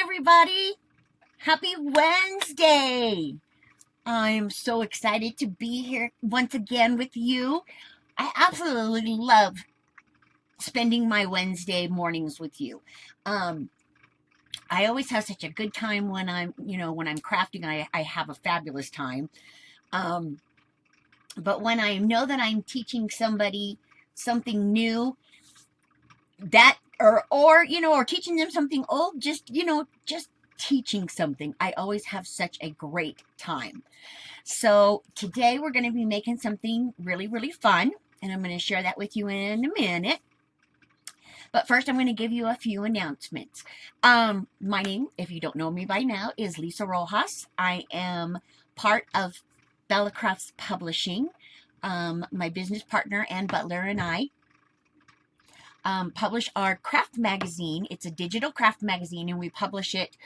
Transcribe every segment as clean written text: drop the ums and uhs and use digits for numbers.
everybody. Happy Wednesday. I'm so excited to be here once again with you. I absolutely love spending my Wednesday mornings with you. Um, I always have such a good time when I'm crafting. I have a fabulous time. Um, but when I know that I'm teaching somebody something new, that or teaching them something old, just teaching something, I always have such a great time. So today we're going to be making something really, really fun, and I'm going to share that with you in a minute. But first, I'm going to give you a few announcements. My name, if you don't know me by now, is Lisa Rojas. I am part of Bella Crafts Publishing. My business partner, Ann Butler, and I publish our craft magazine. It's a digital craft magazine, and we publish it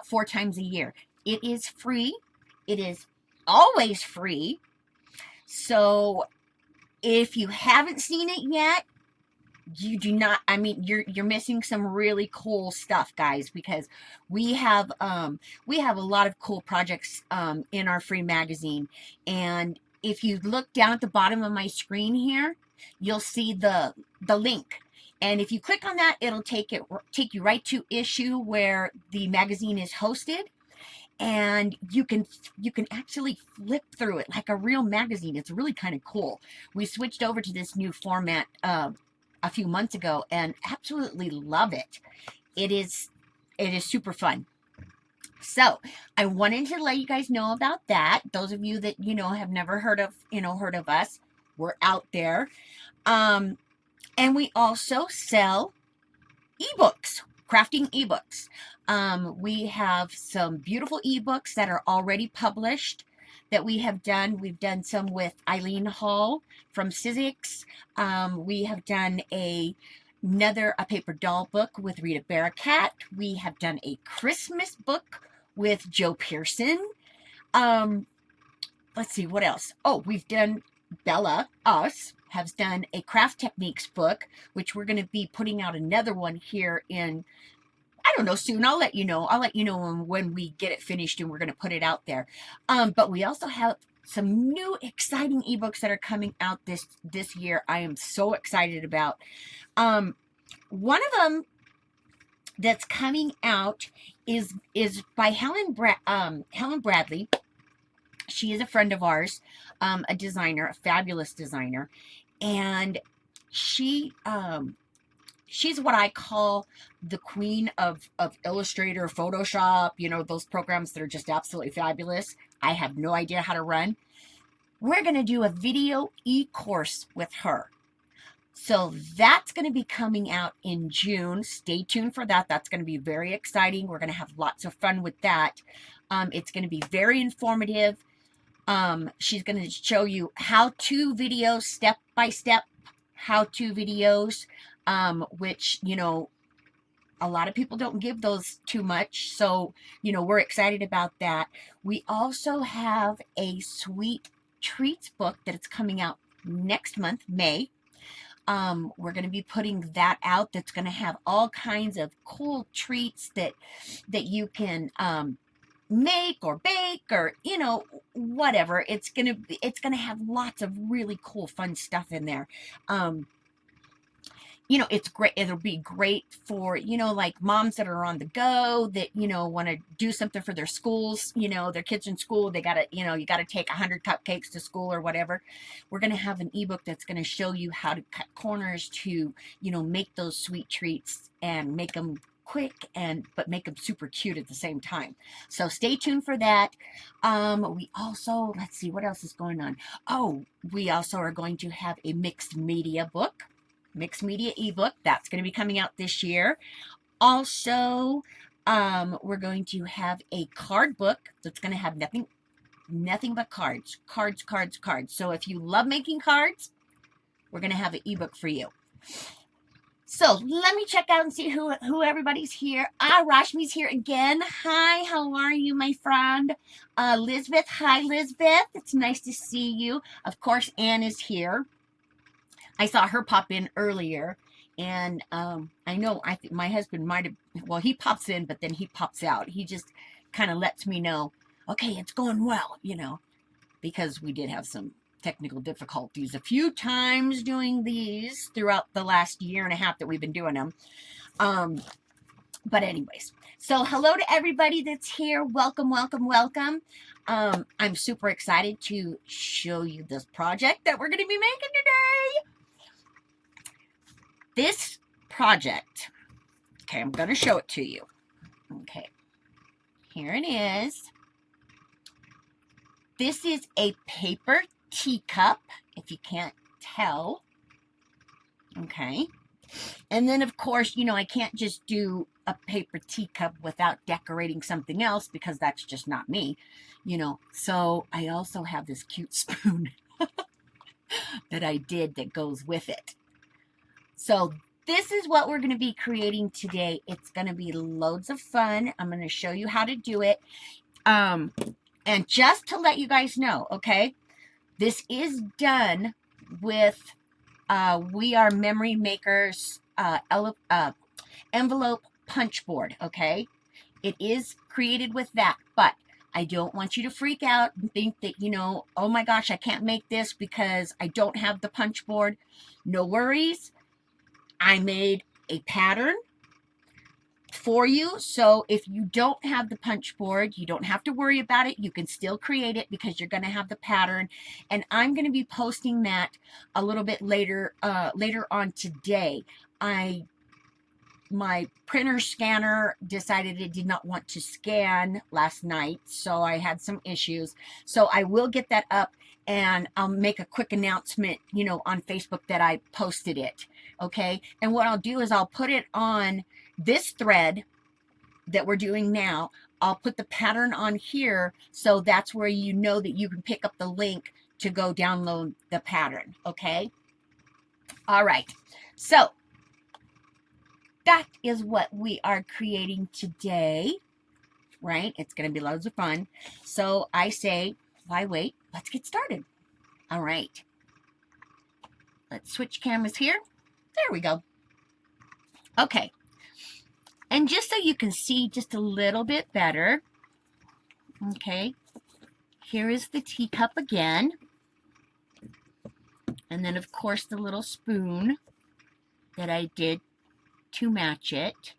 4 times a year. It is free. It is always free. So if you haven't seen it yet, you do not, you're missing some really cool stuff, guys, because we have a lot of cool projects in our free magazine. And if you look down at the bottom of my screen here, you'll see the link. And if you click on that, it'll take you right to issue where the magazine is hosted. And you can actually flip through it like a real magazine. It's really kind of cool. We switched over to this new format a few months ago and absolutely love it. It is super fun. So I wanted to let you guys know about that. Those of you that have never heard of us, we're out there. And we also sell ebooks, crafting ebooks. We have some beautiful ebooks that are already published that we have done. We've done some with Eileen Hall from Sizzix. We have done a paper doll book with Rita Barakat. We have done a Christmas book with Joe Pearson. Let's see, what else? Oh, we've done Bella, has done a craft techniques book, which we're going to be putting out another one here in, I don't know, soon. I'll let you know. When we get it finished and we're going to put it out there. But we also have some new exciting ebooks that are coming out this year. I am so excited about. One of them that's coming out is by Helen Bradley. She is a friend of ours, a designer, a fabulous designer, and she's what I call the queen of Illustrator, Photoshop, those programs that are just absolutely fabulous. I have no idea how to run. We're going to do a video e-course with her. So that's going to be coming out in June. Stay tuned for that. That's going to be very exciting. We're going to have lots of fun with that. It's going to be very informative. She's going to show you how-to videos, step-by-step how-to videos, which, a lot of people don't give those too much. So, we're excited about that. We also have a sweet treats book that it's coming out next month, May. We're going to be putting that out. That's going to have all kinds of cool treats that you can, make or bake or whatever. It's gonna have lots of really cool fun stuff in there. It's great. It'll be great for like moms that are on the go that want to do something for their schools. Their kids in school, they gotta you gotta take 100 cupcakes to school or whatever. We're gonna have an ebook that's gonna show you how to cut corners to make those sweet treats and make them quick but make them super cute at the same time. So stay tuned for that. We also, let's see what else is going on. Oh, we also are going to have a mixed media ebook that's going to be coming out this year. Also, we're going to have a card book that's going to have nothing but cards. So if you love making cards, we're going to have an ebook for you. So let me check out and see who everybody's here. Rashmi's here again. Hi, how are you, my friend? Lisbeth, hi, Lisbeth. It's nice to see you. Of course, Anne is here. I saw her pop in earlier. And I know my husband might have, well, he pops in, but then he pops out. He just kind of lets me know, okay, it's going well, because we did have some technical difficulties a few times doing these throughout the last year and a half that we've been doing them. But anyways, so hello to everybody that's here. Welcome, welcome, welcome. I'm super excited to show you this project that we're going to be making today. This project, okay, I'm going to show it to you. Okay, here it is. This is a paper teacup, if you can't tell. Okay. And then, of course, I can't just do a paper teacup without decorating something else because that's just not me, So I also have this cute spoon that I did that goes with it. So this is what we're going to be creating today. It's going to be loads of fun. I'm going to show you how to do it. And just to let you guys know, okay, this is done with We Are Memory Makers envelope punch board, okay? It is created with that, but I don't want you to freak out and think that, oh my gosh, I can't make this because I don't have the punch board. No worries. I made a pattern for you, so if you don't have the punch board, you don't have to worry about it. You can still create it because you're going to have the pattern, and I'm going to be posting that a little bit later on today. My printer scanner decided it did not want to scan last night, so I had some issues. So I will get that up, and I'll make a quick announcement, on Facebook that I posted it, okay? And what I'll do is I'll put it on this thread that we're doing now. I'll put the pattern on here, so that's where you know that you can pick up the link to go download the pattern, okay? All right, so that is what we are creating today, right? It's going to be loads of fun. So I say, why wait? Let's get started. All right. Let's switch cameras here. There we go. Okay. And just so you can see just a little bit better, okay, here is the teacup again. And then, of course, the little spoon that I did to match it.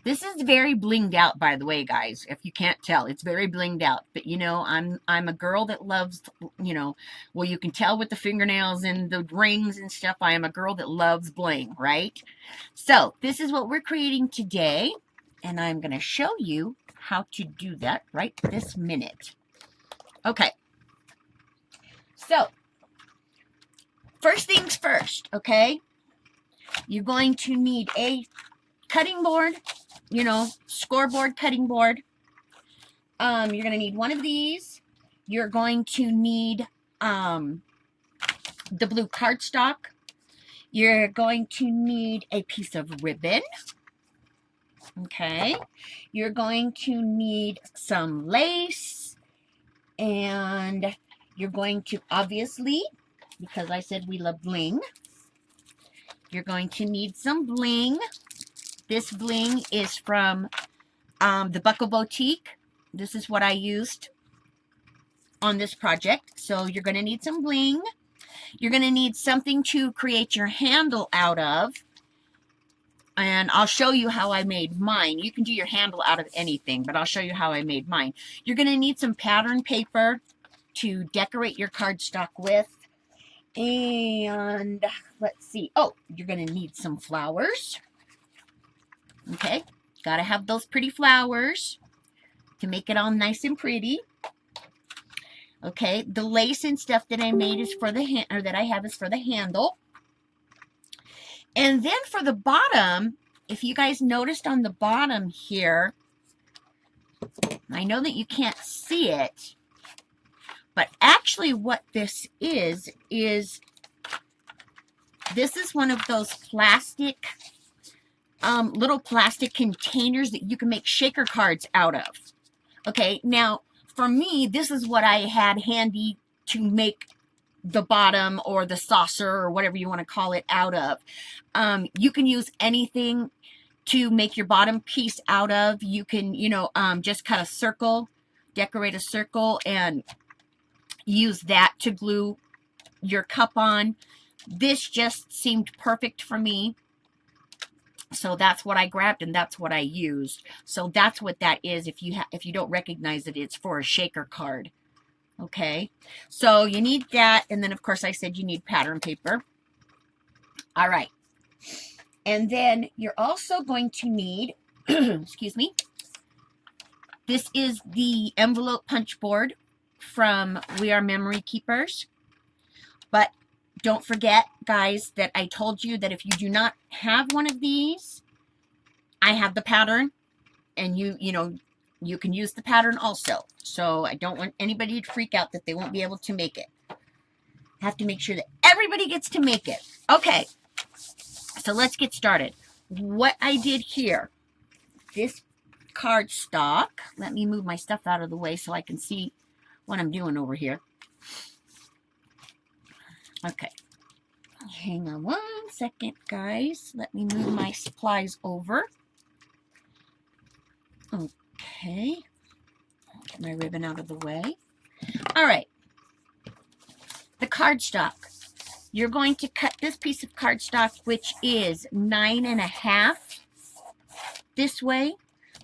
This is very blinged out, by the way, guys. If you can't tell, it's very blinged out. But I'm a girl that loves, well, you can tell with the fingernails and the rings and stuff. I am a girl that loves bling, right? So this is what we're creating today, and I'm going to show you how to do that right this minute. Okay. So first things first, okay? You're going to need a cutting board, scoreboard cutting board. You're going to need one of these. You're going to need the blue cardstock. You're going to need a piece of ribbon. Okay. You're going to need some lace. And you're going to, obviously, because I said we love bling, you're going to need some bling. This bling is from the Buckle Boutique. This is what I used on this project. So you're going to need some bling. You're going to need something to create your handle out of. And I'll show you how I made mine. You can do your handle out of anything, but I'll show you how I made mine. You're going to need some pattern paper to decorate your cardstock with. And let's see. Oh, you're going to need some flowers. Okay, got to have those pretty flowers to make it all nice and pretty. Okay, the lace and stuff that I made is for the that I have is for the handle. And then for the bottom, if you guys noticed on the bottom here, I know that you can't see it, but actually what this is this is one of those plastic, little plastic containers that you can make shaker cards out of. Okay, now for me, this is what I had handy to make the bottom or the saucer or whatever you want to call it out of. You can use anything to make your bottom piece out of. You can, just cut a circle, decorate a circle, and use that to glue your cup on. This just seemed perfect for me. So that's what I grabbed and that's what I used. So that's what that is. If you don't recognize it, it's for a shaker card. Okay, so you need that, and then of course I said you need pattern paper. All right, and then you're also going to need, excuse me, this is the envelope punch board from We Are Memory Keepers. But don't forget, guys, that I told you that if you do not have one of these, I have the pattern, and you can use the pattern also. So I don't want anybody to freak out that they won't be able to make it. I have to make sure that everybody gets to make it. Okay, so let's get started. What I did here, this cardstock, let me move my stuff out of the way so I can see what I'm doing over here. Okay, hang on 1 second, guys. Let me move my supplies over. Okay, get my ribbon out of the way. All right, the cardstock. You're going to cut this piece of cardstock, which is 9 1/2 this way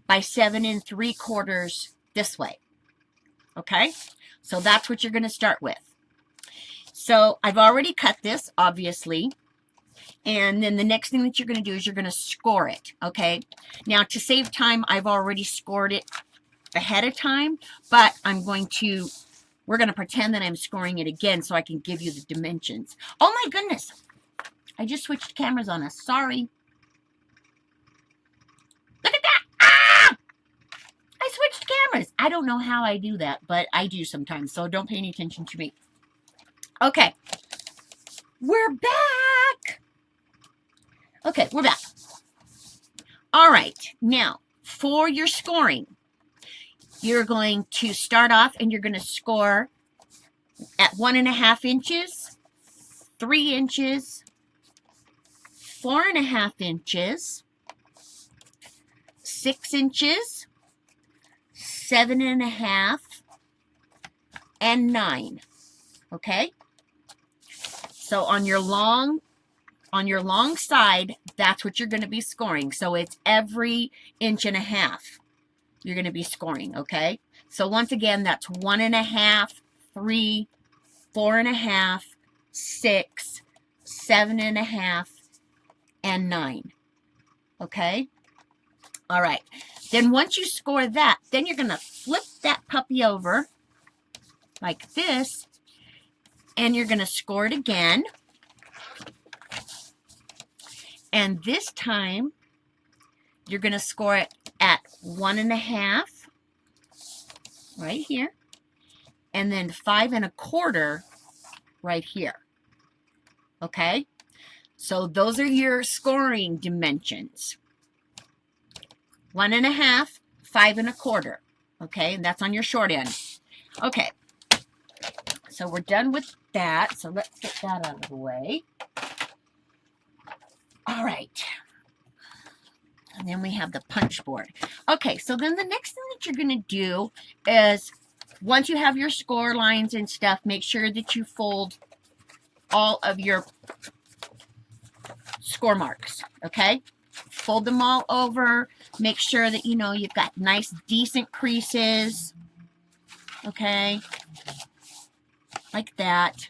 by 7 3/4 this way. Okay, so that's what you're going to start with. So I've already cut this, obviously. And then the next thing that you're going to do is you're going to score it, okay? Now, to save time, I've already scored it ahead of time, but we're going to pretend that I'm scoring it again so I can give you the dimensions. Oh my goodness. I just switched cameras on us. Sorry. Look at that. Ah! I switched cameras. I don't know how I do that, but I do sometimes, so don't pay any attention to me. Okay. We're back. Okay, we're back. All right, now for your scoring, you're going to start off and you're going to score at 1 1/2 inches, 3 inches, 4 1/2 inches, 6 inches, 7 1/2, and 9. Okay? So on your long side, that's what you're going to be scoring. So it's every 1 1/2 you're going to be scoring, okay? So once again, that's 1 1/2, 3, 4 1/2, 6, 7 1/2, and 9. Okay? All right. Then once you score that, then you're going to flip that puppy over like this, and you're going to score it again. And this time, you're going to score it at 1 1/2, right here, and then 5 1/4 right here. Okay? So those are your scoring dimensions. 1 1/2, 5 1/4. Okay? And that's on your short end. Okay. So we're done with that. So let's get that out of the way. All right. And then we have the punch board. Okay, so then the next thing that you're going to do is, once you have your score lines and stuff, make sure that you fold all of your score marks, okay? Fold them all over. Make sure that, you've got nice, decent creases, okay? Like that.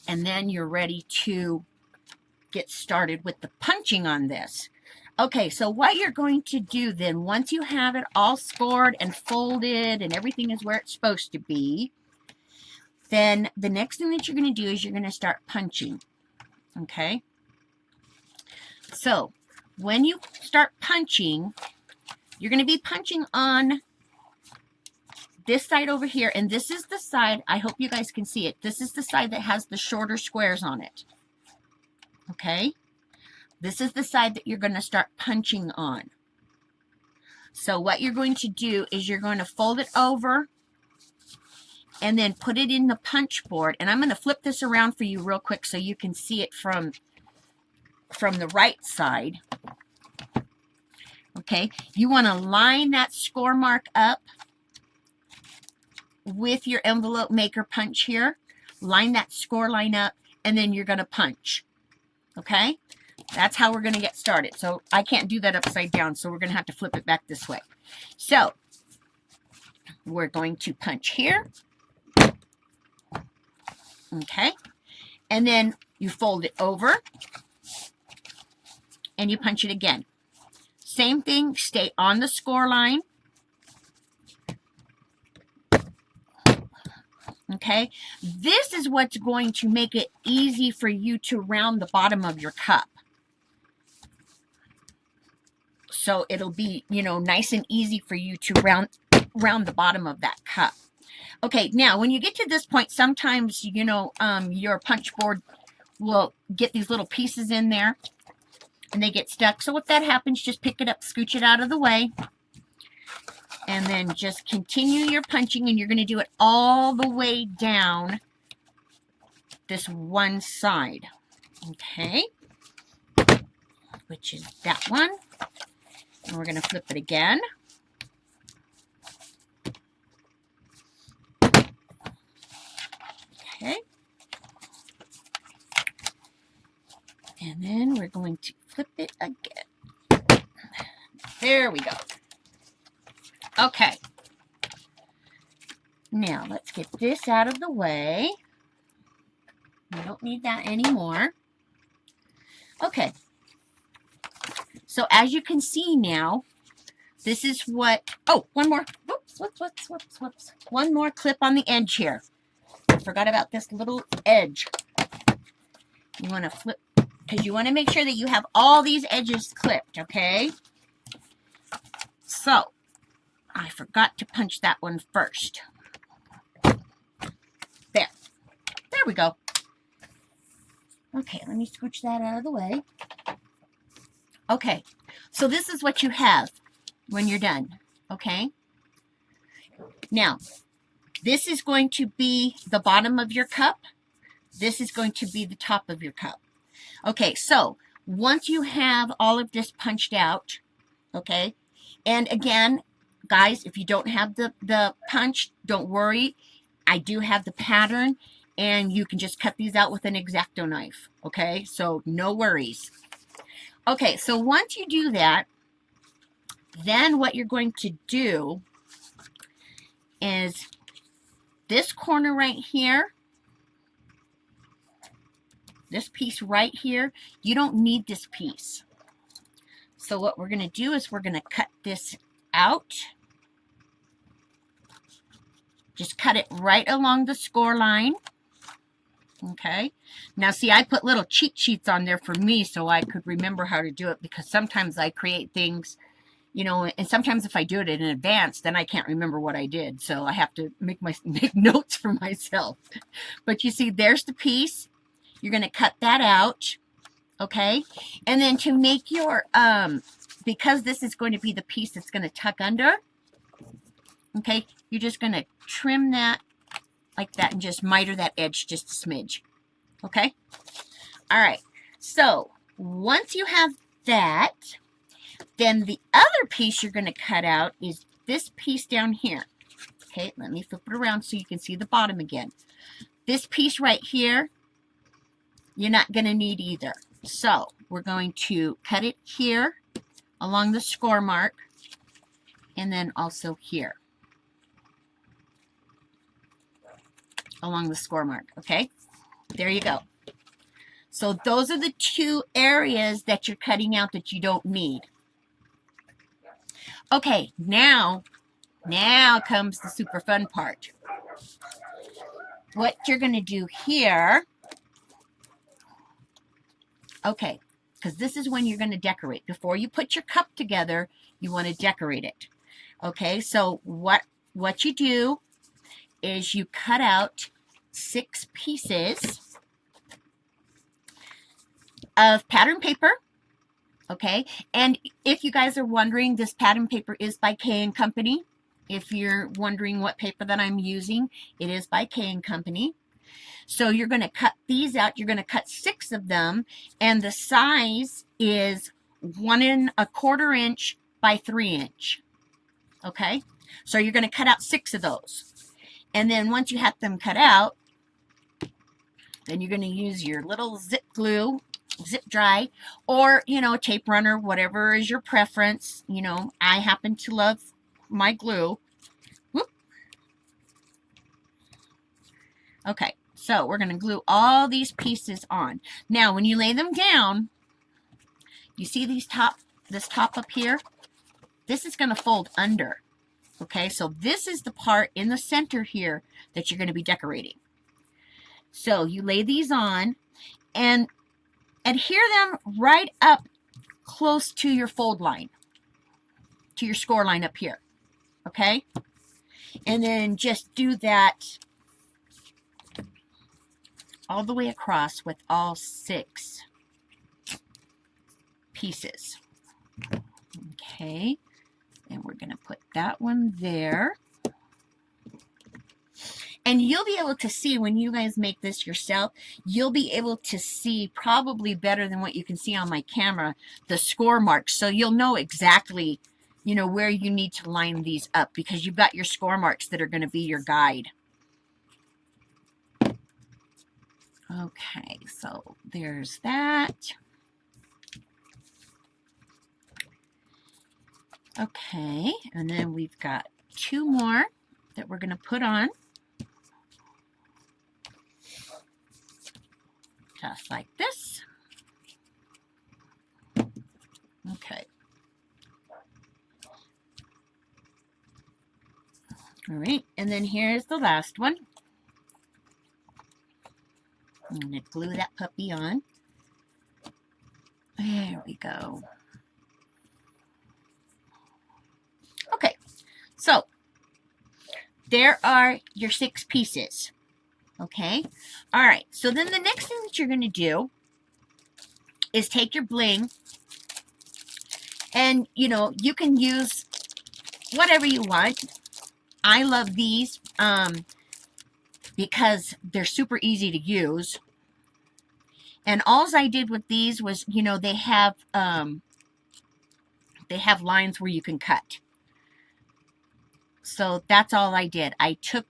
And then you're ready to get started with the punching on this. Okay, so what you're going to do then, once you have it all scored and folded and everything is where it's supposed to be, then the next thing that you're going to do is you're going to start punching. Okay? So, when you start punching, you're going to be punching on this side over here, and this is the side, I hope you guys can see it, this is the side that has the shorter squares on it. Okay? This is the side that you're going to start punching on. So what you're going to do is you're going to fold it over, and then put it in the punch board. And I'm going to flip this around for you real quick so you can see it from the right side. Okay, you want to line that score mark up with your envelope maker punch here. Line that score line up, and then you're going to punch. Okay, that's how we're going to get started. So I can't do that upside down, so we're going to have to flip it back this way. So we're going to punch here. Okay, and then you fold it over and you punch it again. Same thing, stay on the score line. Okay, this is what's going to make it easy for you to round the bottom of your cup. So it'll be, you know, nice and easy for you to round the bottom of that cup. Okay, now when you get to this point, sometimes, you know, your punch board will get these little pieces in there and they get stuck. So if that happens, just pick it up, scooch it out of the way, and then just continue your punching, and you're going to do it all the way down this one side. Okay, which is that one. And we're going to flip it again. Okay. And then we're going to flip it again. There we go. Okay. Now let's get this out of the way. We don't need that anymore. Okay. So as you can see now, this is what, oh, one more, whoops. One more clip on the edge here. I forgot about this little edge. You want to flip, because you want to make sure that you have all these edges clipped, okay? So, I forgot to punch that one first. There. There we go. Okay, let me scooch that out of the way. Okay, so this is what you have when you're done, okay? Now, this is going to be the bottom of your cup. This is going to be the top of your cup. Okay, so once you have all of this punched out, okay, and again, guys, if you don't have the punch, don't worry. I do have the pattern, and you can just cut these out with an X-Acto knife, okay? So no worries. Okay, so once you do that, then what you're going to do is this corner right here, this piece right here, you don't need this piece. So what we're going to do is we're going to cut this out. Just cut it right along the score line. Okay. Now see, I put little cheat sheets on there for me so I could remember how to do it, because sometimes I create things, you know, and sometimes if I do it in advance, then I can't remember what I did. So I have to make notes for myself. But you see, there's the piece. You're going to cut that out. Okay. And then to make your, because this is going to be the piece that's going to tuck under. Okay. You're just going to trim that like that and just miter that edge just a smidge. Okay. All right. So once you have that, then the other piece you're going to cut out is this piece down here. Okay. Let me flip it around so you can see the bottom again. This piece right here, you're not going to need either. So we're going to cut it here along the score mark, and then also here along the score mark. Okay, there you go. So those are the two areas that you're cutting out that you don't need. Okay, now comes the super fun part. What you're going to do here, okay, because this is when you're going to decorate. Before you put your cup together, you want to decorate it. Okay, so what you do is you cut out 6 pieces of pattern paper. Okay, and if you guys are wondering, this pattern paper is by K & Company. if you're wondering what paper that I'm using, it is by K & Company. So you're going to cut these out. You're going to cut 6 of them, and the size is 1 1/4 inch by 3 inch. Okay, so you're going to cut out 6 of those, and then once you have them cut out, then you're going to use your little zip glue, zip dry, or tape runner, whatever is your preference. I happen to love my glue. Whoop. Okay, so we're going to glue all these pieces on. Now, when you lay them down, you see this top up here? This is going to fold under. Okay, so this is the part in the center here that you're going to be decorating. So you lay these on and adhere them right up close to your fold line, to your score line up here. Okay, and then just do that all the way across with all 6 pieces. Okay, and we're going to put that one there. And you'll be able to see when you guys make this yourself, you'll be able to see probably better than what you can see on my camera, the score marks. So you'll know exactly, where you need to line these up, because you've got your score marks that are going to be your guide. Okay, so there's that. Okay, and then we've got 2 more that we're going to put on. Just like this. Okay. All right, and then here's the last one. I'm going to glue that puppy on. There we go. Okay, so there are your 6 pieces. Okay, all right, so then the next thing that you're going to do is take your bling, and you can use whatever you want. I love these because they're super easy to use, and all I did with these was, they have lines where you can cut. So that's all I did. I took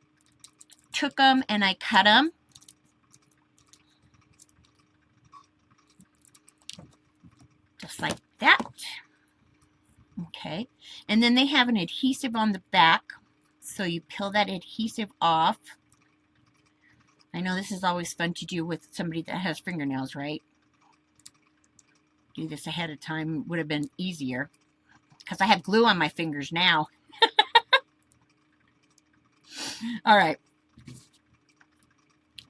them and I cut them. Just like that. Okay. And then they have an adhesive on the back. So you peel that adhesive off. I know this is always fun to do with somebody that has fingernails, right? Do this ahead of time would have been easier, because I have glue on my fingers now. All right.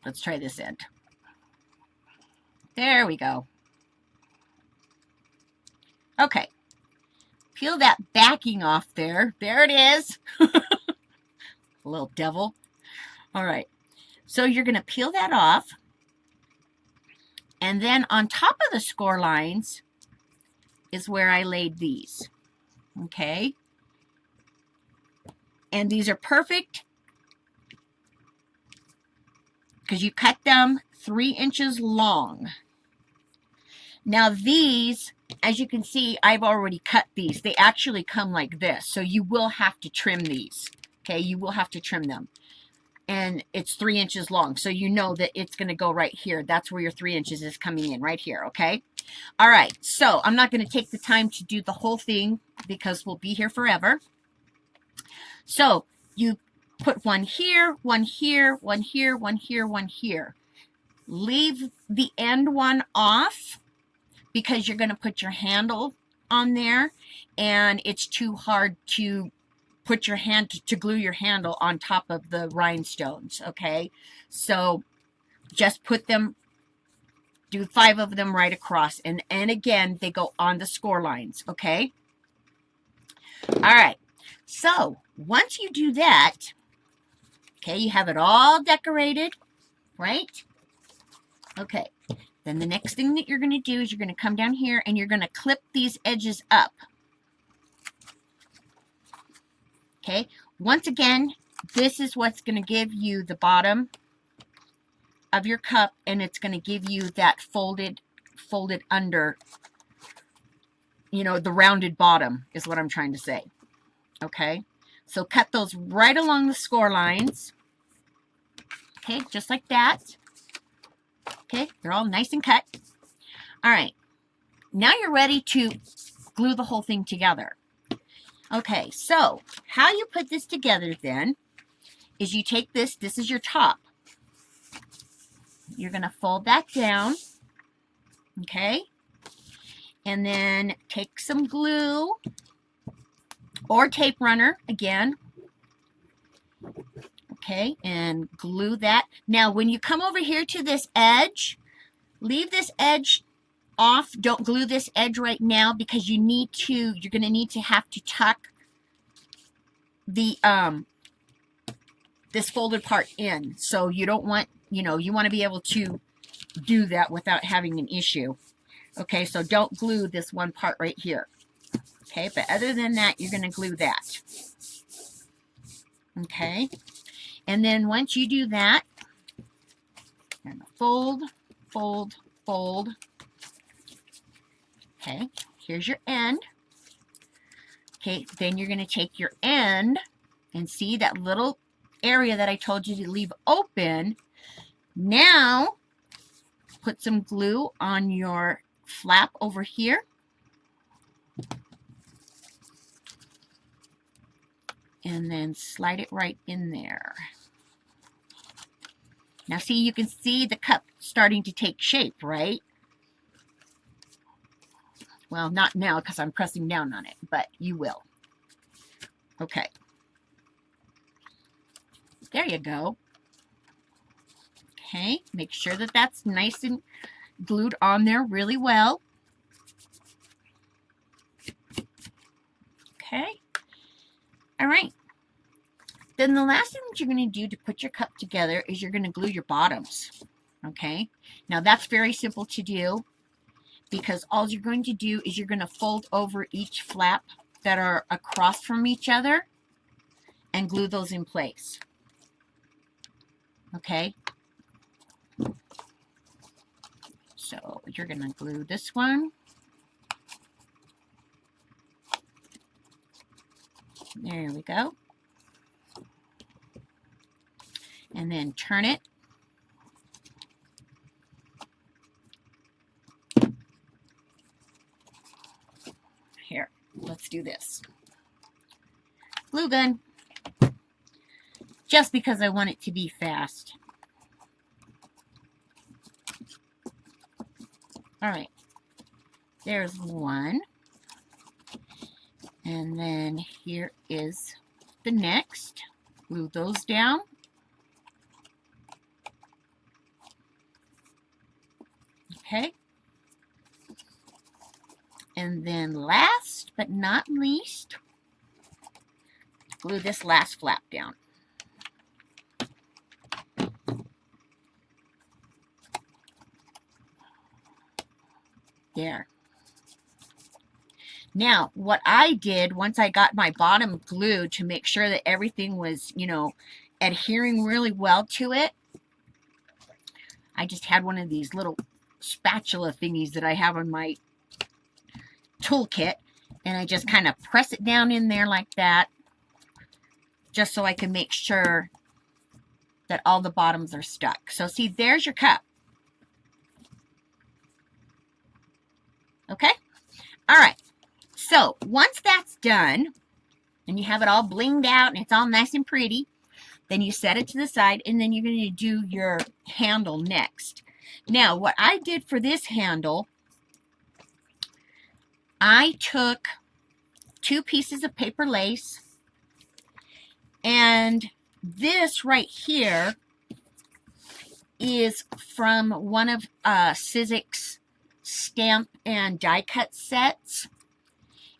Let's try this end. There we go. Okay. Peel that backing off there. There it is. Little devil. All right. So you're going to peel that off. And then on top of the score lines is where I laid these. Okay. And these are perfect because you cut them 3 inches long. Now these, as you can see, I've already cut these. They actually come like this, so you will have to trim these. Okay, you will have to trim them. And it's 3 inches long, so you know that it's going to go right here. That's where your 3 inches is coming in, right here, okay? All right, so I'm not going to take the time to do the whole thing because we'll be here forever. So you put one here, one here, one here, one here, one here. Leave the end one off because you're going to put your handle on there, and it's too hard to put your hand to glue your handle on top of the rhinestones, okay? So just put them, do 5 of them right across, and again, they go on the score lines, okay? All right, so once you do that, okay, you have it all decorated, right? Okay, then the next thing that you're going to do is you're going to come down here and you're going to clip these edges up. Okay, once again, this is what's going to give you the bottom of your cup, and it's going to give you that folded under, you know, the rounded bottom is what I'm trying to say. Okay, so cut those right along the score lines. Okay, just like that. Okay, they're all nice and cut. All right, now you're ready to glue the whole thing together. Okay, so how you put this together then is you take this is your top. You're going to fold that down, okay? And then take some glue or tape runner again, okay, and glue that. Now, when you come over here to this edge, leave this edge off. Don't glue this edge right now because you're going to have to tuck the this folded part in. So you don't want, you want to be able to do that without having an issue. Okay, so don't glue this one part right here. Okay, but other than that, you're going to glue that. Okay, and then once you do that, you're going to fold, fold, fold. Okay, here's your end. Okay, then you're going to take your end and see that little area that I told you to leave open. Now, put some glue on your flap over here. And then slide it right in there. Now see, you can see the cup starting to take shape, right? Well, not now because I'm pressing down on it, but you will. Okay. There you go. Okay, make sure that that's nice and glued on there really well. Okay. All right. Then the last thing that you're going to do to put your cup together is you're going to glue your bottoms. Okay. Now that's very simple to do because all you're going to do is you're going to fold over each flap that are across from each other and glue those in place. Okay. So you're going to glue this one. There we go. And then turn it. Here, let's do this. Glue gun. Just because I want it to be fast. All right, there's one. And then here is the next. Glue those down. Okay. And then last but not least, glue this last flap down. There. Now, what I did once I got my bottom glued to make sure that everything was, adhering really well to it, I just had one of these little spatula thingies that I have on my toolkit, and I just kind of press it down in there like that, just so I can make sure that all the bottoms are stuck. So see, there's your cup. Okay? All right. So once that's done, and you have it all blinged out, and it's all nice and pretty, then you set it to the side, and then you're going to do your handle next. Now, what I did for this handle, I took 2 pieces of paper lace, and this right here is from one of Sizik's stamp and die cut sets,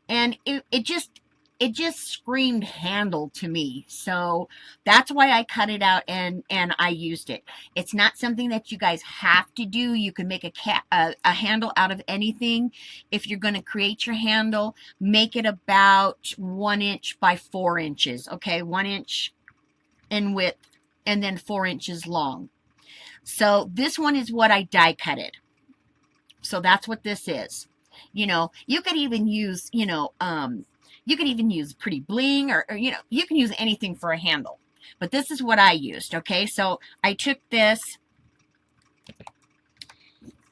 and it just it just screamed handle to me. So that's why I cut it out and I used it. It's not something that you guys have to do. You can make a handle out of anything. If you're going to create your handle, make it about 1 inch by 4 inches. Okay, 1 inch in width and then 4 inches long. So this one is what I die cutted. So that's what this is. You know, you could even use, you could even use pretty bling or you can use anything for a handle. But this is what I used, okay? So I took this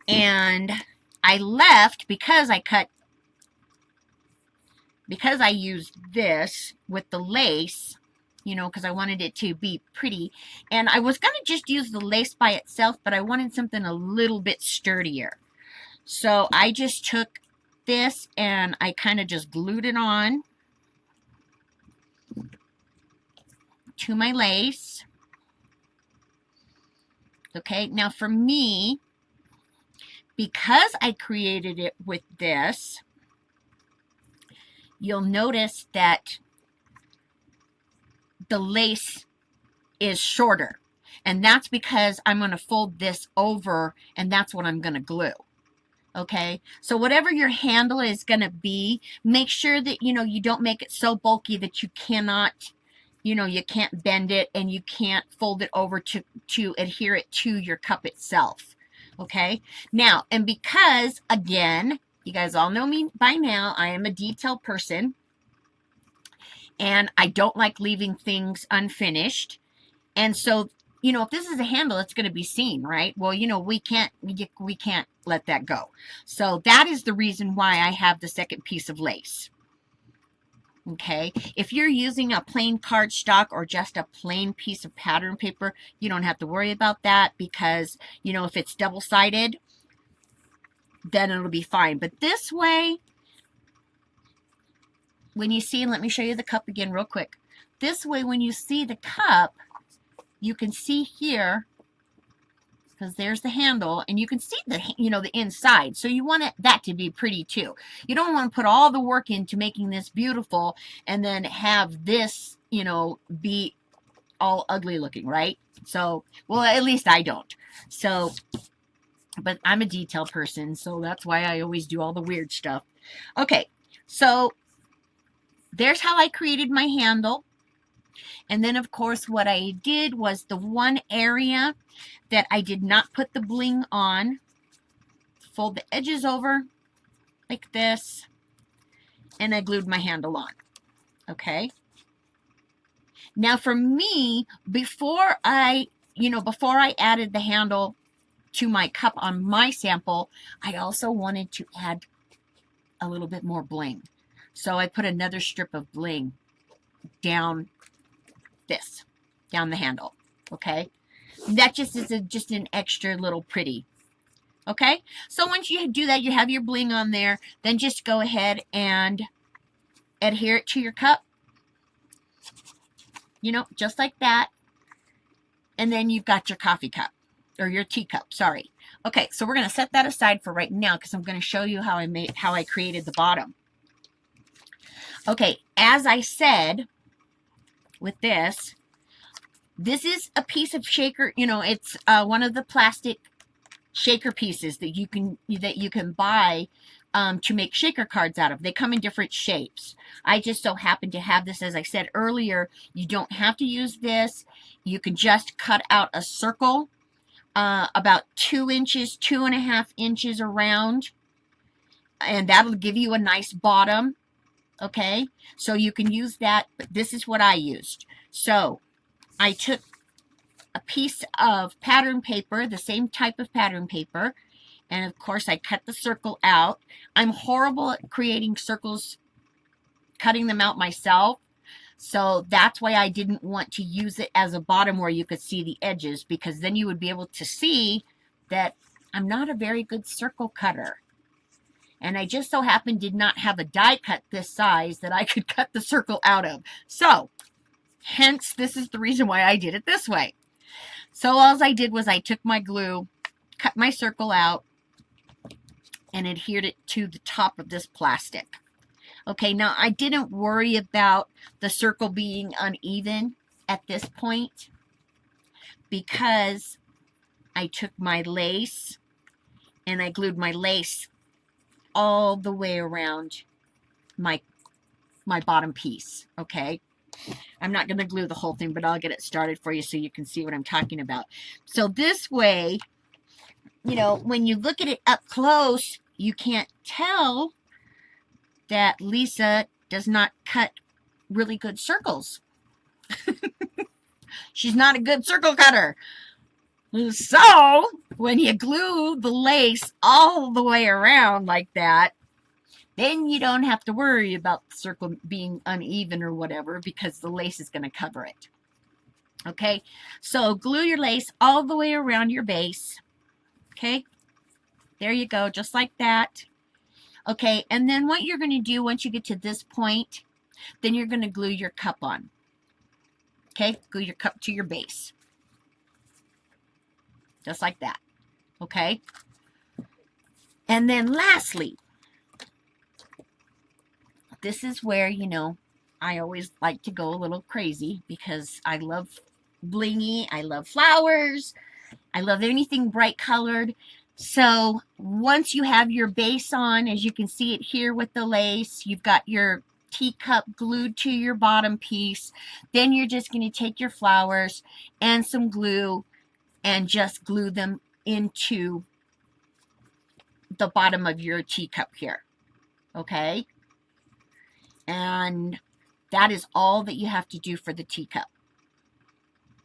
and I left because I used this with the lace, because I wanted it to be pretty. And I was going to just use the lace by itself, but I wanted something a little bit sturdier. So I just took this and I kind of just glued it on to my lace. Okay, now for me, because I created it with this, you'll notice that the lace is shorter. And that's because I'm going to fold this over and that's what I'm going to glue. Okay, so whatever your handle is going to be, make sure that, you don't make it so bulky that you cannot, you can't bend it and you can't fold it over to adhere it to your cup itself. Okay, now, and because, again, you guys all know me by now, I am a detailed person and I don't like leaving things unfinished. And so, if this is a handle, it's going to be seen, right? Well, we can't let that go. So that is the reason why I have the second piece of lace. Okay, if you're using a plain cardstock or just a plain piece of pattern paper, you don't have to worry about that because, if it's double-sided, then it'll be fine. But this way, when you see, and let me show you the cup again real quick. This way, when you see the cup, you can see here, because there's the handle, and you can see the, the inside. So you want that to be pretty too. You don't want to put all the work into making this beautiful and then have this, be all ugly looking, right? So, well, at least I don't. So, but I'm a detail person, so that's why I always do all the weird stuff. Okay, so there's how I created my handle. And then, of course, what I did was the one area that I did not put the bling on, fold the edges over like this, and I glued my handle on. Okay. Now, for me, before I added the handle to my cup on my sample, I also wanted to add a little bit more bling. So I put another strip of bling down the handle. Okay, that just is just an extra little pretty. Okay, so once you do that, you have your bling on there, then just go ahead and adhere it to your cup, just like that, and then you've got your coffee cup or your teacup, sorry. Okay, so we're going to set that aside for right now because I'm going to show you how I created the bottom. Okay, as I said, with this is a piece of shaker, it's one of the plastic shaker pieces that you can buy to make shaker cards out of. They come in different shapes. I just so happen to have this. As I said earlier, you don't have to use this. You can just cut out a circle about 2 inches, 2.5 inches around, and that'll give you a nice bottom. Okay, so you can use that, but this is what I used. So I took a piece of pattern paper, the same type of pattern paper, and of course I cut the circle out. I'm horrible at creating circles, cutting them out myself, so that's why I didn't want to use it as a bottom where you could see the edges, because then you would be able to see that I'm not a very good circle cutter. And I just so happened did not have a die cut this size that I could cut the circle out of. So, hence, this is the reason why I did it this way. So all I did was I took my glue, cut my circle out, and adhered it to the top of this plastic. Okay, now I didn't worry about the circle being uneven at this point because I took my lace and I glued my lace all the way around my bottom piece. Okay, I'm not going to glue the whole thing, but I'll get it started for you so you can see what I'm talking about. So this way, you know, when you look at it up close, you can't tell that Lisa does not cut really good circles. She's not a good circle cutter. So when you glue the lace all the way around like that, then you don't have to worry about the circle being uneven or whatever because the lace is going to cover it. Okay, so glue your lace all the way around your base. Okay, there you go, just like that. Okay, and then what you're going to do once you get to this point, then you're going to glue your cup on. Okay, glue your cup to your base. Just like that. Okay, and then lastly, this is where, you know, I always like to go a little crazy because I love blingy, I love flowers, I love anything bright colored. So once you have your base on, as you can see it here with the lace, you've got your teacup glued to your bottom piece, then you're just going to take your flowers and some glue and just glue them into the bottom of your teacup here. Okay? And that is all that you have to do for the teacup.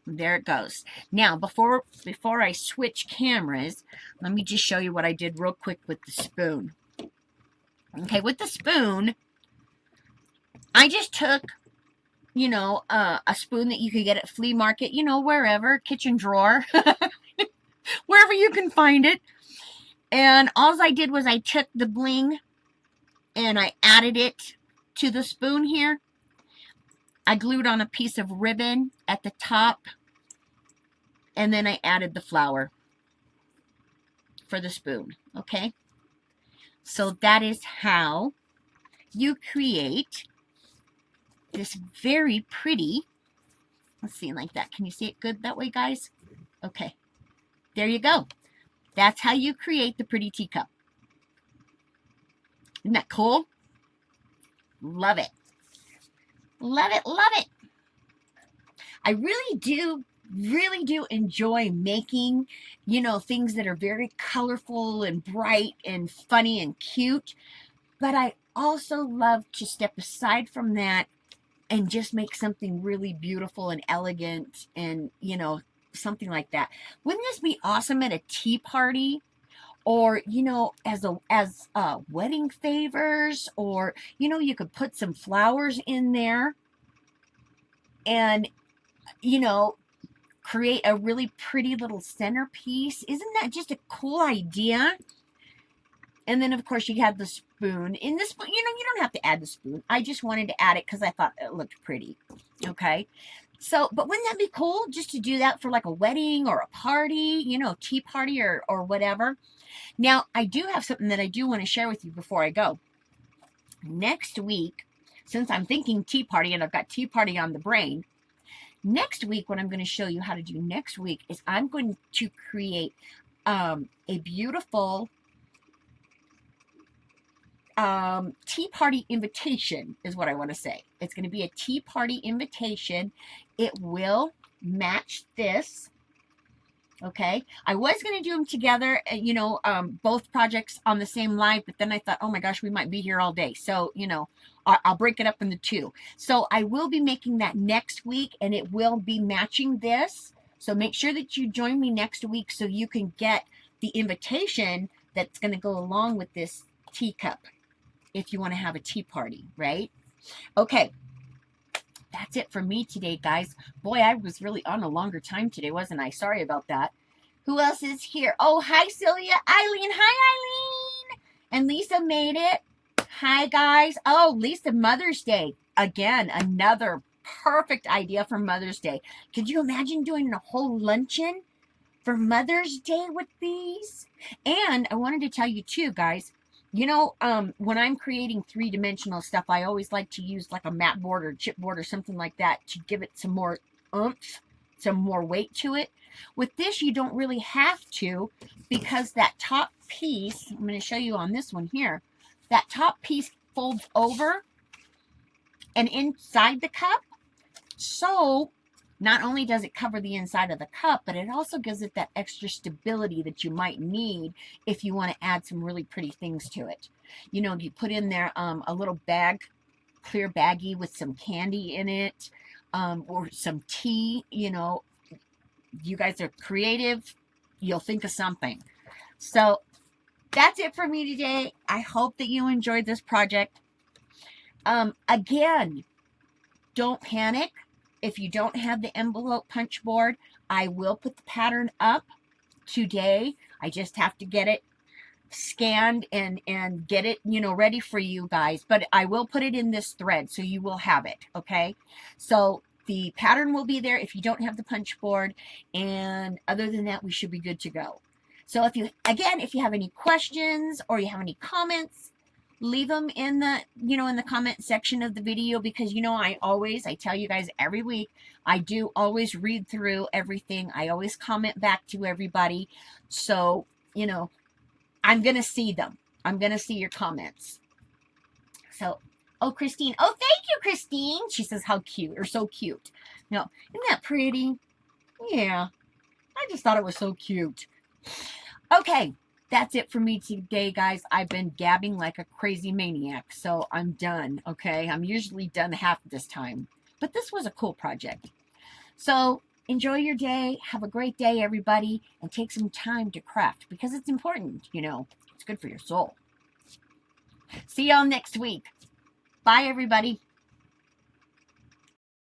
There it goes. Now, before I switch cameras, let me just show you what I did real quick with the spoon. Okay, with the spoon, I just took, you know, a spoon that you could get at flea market, you know, wherever, kitchen drawer, wherever you can find it. And all I did was I took the bling and I added it to the spoon here. I glued on a piece of ribbon at the top, and then I added the flower for the spoon. Okay, so that is how you create this very pretty, let's see, like that. Can you see it good that way, guys? Okay, there you go. That's how you create the pretty teacup. Isn't that cool? Love it. Love it, love it. I really do enjoy making, you know, things that are very colorful and bright and funny and cute. But I also love to step aside from that and just make something really beautiful and elegant and, you know, something like that. Wouldn't this be awesome at a tea party? Or, you know, as wedding favors, or, you know, you could put some flowers in there and, you know, create a really pretty little centerpiece. Isn't that just a cool idea? And then, of course, you have the spoon. In this, you know, you don't have to add the spoon. I just wanted to add it because I thought it looked pretty. Okay. So, but wouldn't that be cool just to do that for like a wedding or a party, you know, tea party or whatever? Now, I do have something that I do want to share with you before I go. Next week, since I'm thinking tea party and I've got tea party on the brain, next week, what I'm going to show you how to do next week is I'm going to create a beautiful tea party invitation is what I want to say. It's going to be a tea party invitation. It will match this. Okay, I was going to do them together, you know, both projects on the same live, but then I thought, oh my gosh, we might be here all day. So, you know, I'll break it up into two. So I will be making that next week, and it will be matching this. So make sure that you join me next week so you can get the invitation that's going to go along with this teacup if you want to have a tea party, right? Okay. That's it for me today, guys. Boy, I was really on a longer time today, wasn't I? Sorry about that. Who else is here? Oh, hi, Celia. Eileen. Hi, Eileen. And Lisa made it. Hi, guys. Oh, Lisa, Mother's Day. Again, another perfect idea for Mother's Day. Could you imagine doing a whole luncheon for Mother's Day with these? And I wanted to tell you, too, guys, You know, when I'm creating three-dimensional stuff, I always like to use like a mat board or chipboard or something like that to give it some more oomph, some more weight to it. With this, you don't really have to, because that top piece, I'm going to show you on this one here, that top piece folds over and inside the cup. So not only does it cover the inside of the cup, but it also gives it that extra stability that you might need if you want to add some really pretty things to it. You know, you put in there a little bag, clear baggie with some candy in it, or some tea. You know, you guys are creative. You'll think of something. So that's it for me today. I hope that you enjoyed this project. Again, don't panic. If you don't have the envelope punch board, I will put the pattern up today. I just have to get it scanned and get it, you know, ready for you guys. But I will put it in this thread, so you will have it, okay? So the pattern will be there if you don't have the punch board. And other than that, we should be good to go. So if you, again, if you have any questions or you have any comments, leave them in the, you know, in the comment section of the video, because, you know, I tell you guys every week, I do always read through everything. I always comment back to everybody. So, you know, I'm going to see them. I'm going to see your comments. So, oh, Christine. Oh, thank you, Christine. She says, how cute, or so cute. No, isn't that pretty? Yeah. I just thought it was so cute. Okay. That's it for me today, guys. I've been gabbing like a crazy maniac, so I'm done, okay? I'm usually done half this time, but this was a cool project. So enjoy your day. Have a great day, everybody, and take some time to craft, because it's important, you know. It's good for your soul. See y'all next week. Bye, everybody.